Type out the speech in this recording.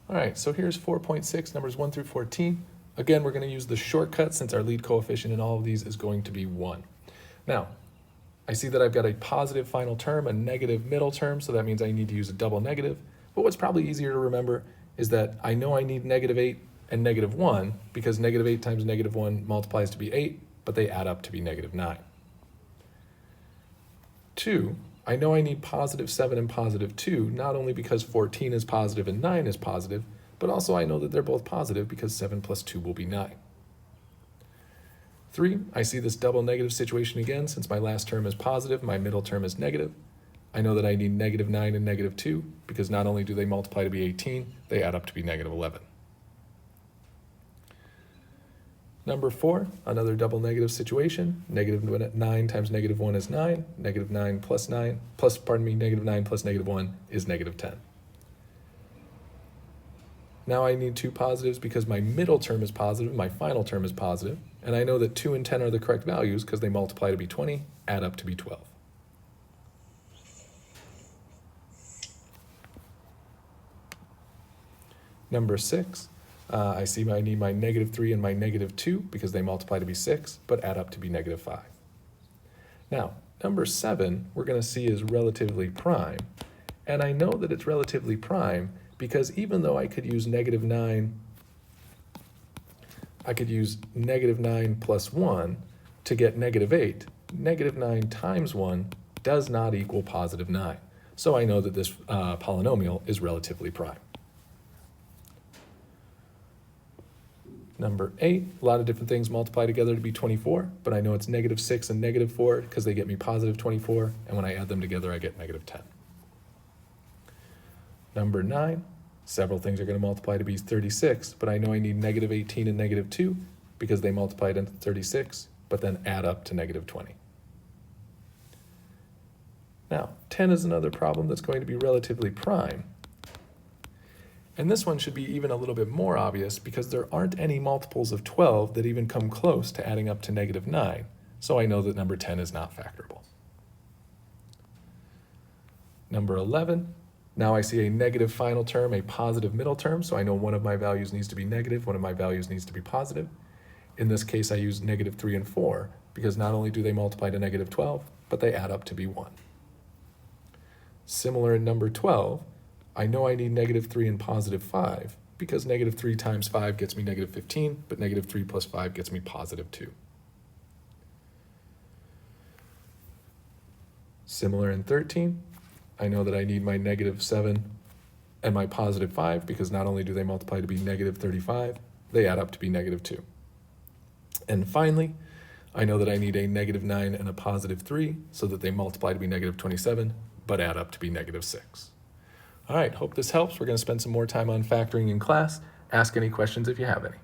All right, so here's 4.6, numbers 1 through 14. Again, we're going to use the shortcut since our lead coefficient in all of these is going to be 1. Now, I see that I've got a positive final term, a negative middle term, so that means I need to use a double negative. But what's probably easier to remember is that I know I need -8 and -1 because -8 times -1 multiplies to be 8, but they add up to be -9. 2, I know I need +7 and +2, not only because 14 is positive and 9 is positive, but also I know that they're both positive because 7 plus 2 will be 9. 3, I see this double negative situation again. Since my last term is positive, my middle term is negative. I know that I need -9 and -2 because not only do they multiply to be 18, they add up to be -11. Number 4, another double negative situation. -9 times -1 is 9. -9 plus -9 plus -1 is -10. Now I need two positives because my middle term is positive, my final term is positive, and I know that 2 and 10 are the correct values because they multiply to be 20, add up to be 12. Number 6, I see I need my -3 and my -2 because they multiply to be 6, but add up to be -5. Now, number 7, we're going to see is relatively prime, and I know that it's relatively prime because even though I could use -9, I could use -9 plus 1 to get -8. -9 times 1 does not equal +9. So I know that this polynomial is relatively prime. Number 8, a lot of different things multiply together to be 24, but I know it's -6 and -4 because they get me +24, and when I add them together, I get -10. Number 9, several things are going to multiply to be 36, but I know I need -18 and -2 because they multiply to 36, but then add up to -20. Now, 10 is another problem that's going to be relatively prime. And this one should be even a little bit more obvious because there aren't any multiples of 12 that even come close to adding up to -9, so I know that number 10 is not factorable. Number 11, now I see a negative final term, a positive middle term, so I know one of my values needs to be negative, one of my values needs to be positive. In this case, I use -3 and 4 because not only do they multiply to -12, but they add up to be 1. Similar in number 12, I know I need -3 and +5 because -3 times 5 gets me -15, but -3 plus 5 gets me +2. Similar in 13, I know that I need my -7 and my +5 because not only do they multiply to be -35, they add up to be -2. And finally, I know that I need a -9 and a +3 so that they multiply to be -27, but add up to be -6. All right, hope this helps. We're going to spend some more time on factoring in class. Ask any questions if you have any.